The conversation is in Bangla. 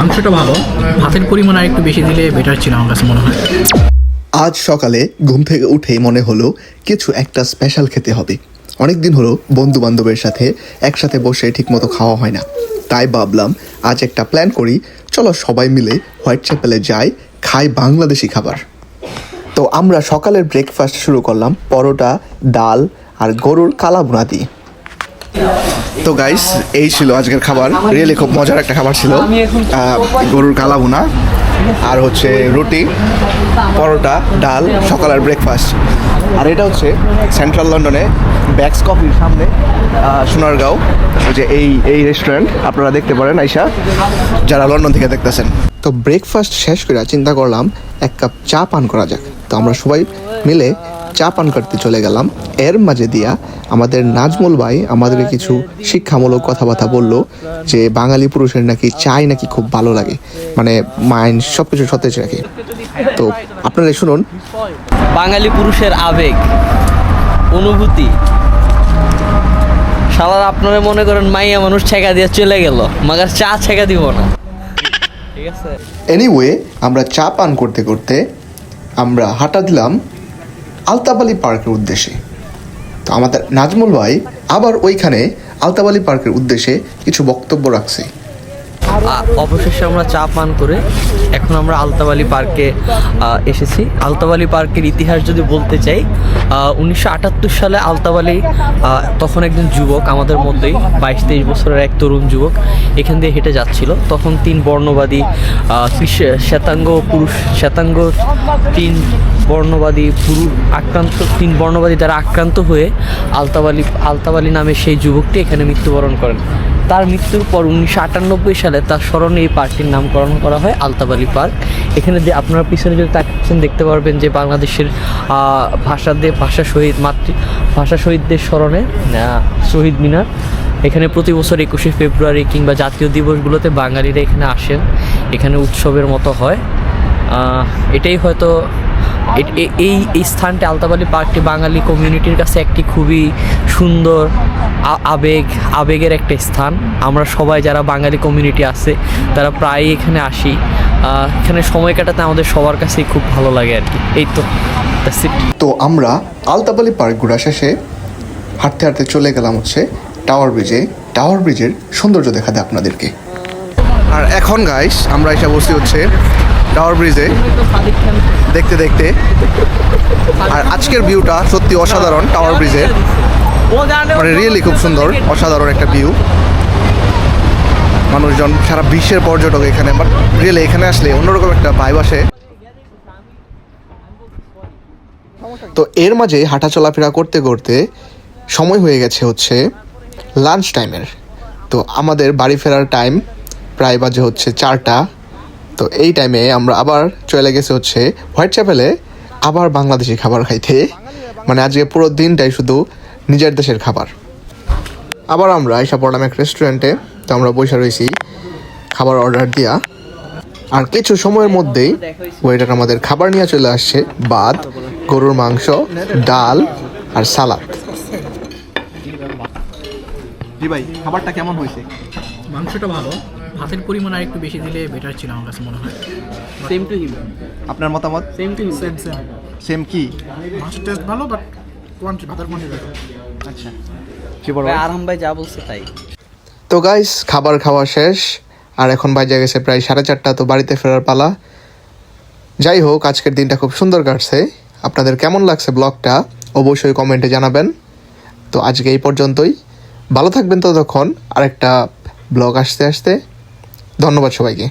মাংসটা ভালো, ভাতের পরিমাণ আর একটু বেশি দিলে বেটার ছিল আমার কাছে মনে হয়। আজ সকালে ঘুম থেকে উঠেই মনে হলো কিছু একটা স্পেশাল খেতে হবে। অনেক দিন হলো বন্ধু বান্ধবের সাথে একসাথে বসে ঠিকমতো খাওয়া হয় না, তাই ভাবলাম আজ একটা প্ল্যান করি, চলো সবাই মিলে হোয়াইট চ্যাপেলে যাই, খাই বাংলাদেশি খাবার। তো আমরা সকালের ব্রেকফাস্ট শুরু করলাম পরোটা, ডাল আর গরুর কালাভুনা দিয়ে। তো গাইস, এই ছিল আজকের খাবার। রিয়েলি খুব মজার একটা খাবার ছিল। গরুর কালাভুনা আর হচ্ছে রুটি, পরোটা, ডাল, সকালের ব্রেকফাস্ট। আর এটা হচ্ছে সেন্ট্রাল লন্ডনে ব্যাক্স কফির সামনে, সোনারগাঁও, ওই যে এই রেস্টুরেন্ট আপনারা দেখতে পারেন আইসা, যারা লন্ডন থেকে দেখতেছেন। তো ব্রেকফাস্ট শেষ করে চিন্তা করলাম এক কাপ চা পান করা যাক। তো আমরা সবাই মিলে চা পান করতে চলে গেলাম। এর মাঝে দিয়া আমাদের নাজমুল ভাই আমাদেরকে কিছু শিক্ষামূলক কথাবার্তা বললো যে বাঙালি পুরুষের নাকি চাই নাকি খুব ভালো লাগে, মানে মাইন্ড সব কিছু সতেজ রাখে। তো আপনারা শুনুন। বাঙালি পুরুষের আবেগ, অনুভূতি, শালার আপনারা মনে করেন মাইয়া মানুষ ছেঁকা দিয়ে চলে গেল, মাগার চা ছেঁকা দিব না, ঠিক আছে। এনিওয়ে, আমরা চা পান করতে করতে আমরা হাঁটা দিলাম আলতাবালি পার্কের উদ্দেশ্যে। তো আমাদের নাজমুল ভাই আবার ওইখানে আলতাবালি পার্কের উদ্দেশ্যে কিছু বক্তব্য রাখছে। অবশেষে আমরা চা পান করে এখন আমরা আলতাবালি পার্কে এসেছি। আলতাবালি পার্কের ইতিহাস যদি বলতে চাই, 1978 সালে আলতাবালি, তখন একজন যুবক, আমাদের মধ্যেই 22-23 বছরের এক তরুণ যুবক এখান দিয়ে হেঁটে যাচ্ছিল। তখন তিন বর্ণবাদী তিন বর্ণবাদী দ্বারা আক্রান্ত হয়ে আলতাবালি নামে সেই যুবকটি এখানে মৃত্যুবরণ করেন। তার মৃত্যুর পর 1998 সালে তার স্মরণে এই পার্কটির নামকরণ করা হয় আলতাবালি পার্ক। এখানে যে আপনারা পিছনে যদি তাকাচ্ছেন দেখতে পারবেন যে বাংলাদেশের ভাষা শহীদদের স্মরণে শহীদ মিনার। এখানে প্রতি বছর 21শে ফেব্রুয়ারি কিংবা জাতীয় দিবসগুলোতে বাঙালিরা এখানে আসেন, এখানে উৎসবের মতো হয়। এটাই হয়তো এই স্থানটি, আলতাবালি পার্কটি বাঙালি কমিউনিটির কাছে একটি খুবই সুন্দর আবেগের একটা স্থান। আমরা সবাই যারা বাঙালি কমিউনিটি আছে তারা প্রায়ই এখানে আসি, এখানে সময় কাটাতে আমাদের সবার কাছেই খুব ভালো লাগে আর কি। এই তো তো আমরা আলতাবালি পার্ক ঘোরা শেষে হাঁটতে হাঁটতে চলে গেলাম হচ্ছে টাওয়ার ব্রিজের সৌন্দর্য দেখাতে আপনাদেরকে। আর এখন গাইস আমরা এসে বসি হচ্ছে টাওয়ার ব্রিজে দেখতে দেখতে। আর আজকের ভিউটা সত্যি অসাধারণ। টাওয়ার ব্রিজের মানে রিয়েলি খুব সুন্দর, অসাধারণ একটা ভিউ। মানুষজন, সারা বিশ্বের পর্যটক এখানে, বাট রিয়েলি এখানে আসলে অন্যরকম একটা ভাইব আসে। তো এর মাঝে হাঁটা চলাফেরা করতে করতে সময় হয়ে গেছে হচ্ছে লাঞ্চ টাইমের। তো আমাদের বাড়ি ফেরার টাইম প্রায় বাজে হচ্ছে 4টা। তো এই টাইমে আমরা আবার চলে গেছে হচ্ছে হোয়াইট চ্যাপেলে আবার বাংলাদেশি খাবার খাইতে। মানে আজকে পুরো দিনটাই শুধু নিজের দেশের খাবার। আবার আমরা এসে পড়লাম এক রেস্টুরেন্টে। তো আমরা বসে রয়েছি খাবার অর্ডার দিয়া। আর কিছু সময়ের মধ্যেই ওয়েটার আমাদের খাবার নিয়ে চলে আসছে, ভাত, গরুর মাংস, ডাল আর সালাদ। জি ভাই, খাবারটা কেমন হয়েছে? মাংসটা ভালো, ভাতের পরিমাণ আর একটু বেশি দিলে বেটার ছিল আমার কাছে মনে হয়। Same to him. আপনার মতামত? সেম সেম কি? মাংসের টেস্ট ভালো, বাট ভাতের কোয়ান্টিটি বেটার। আচ্ছা, আরাম ভাই যা বলছে তাই। তো গাইস, খাবার খাওয়া শেষ আর এখন বাজে গেছে প্রায় 4:30। তো বাড়িতে ফেরার পালা। যাই হোক, আজকের দিনটা খুব সুন্দর কাটছে। আপনাদের কেমন লাগছে ব্লগটা অবশ্যই কমেন্টে জানাবেন। তো আজকে এই পর্যন্তই, ভালো থাকবেন ততক্ষণ। আরেকটা ব্লগ আসতে ধন্যবাদ সবাইকে।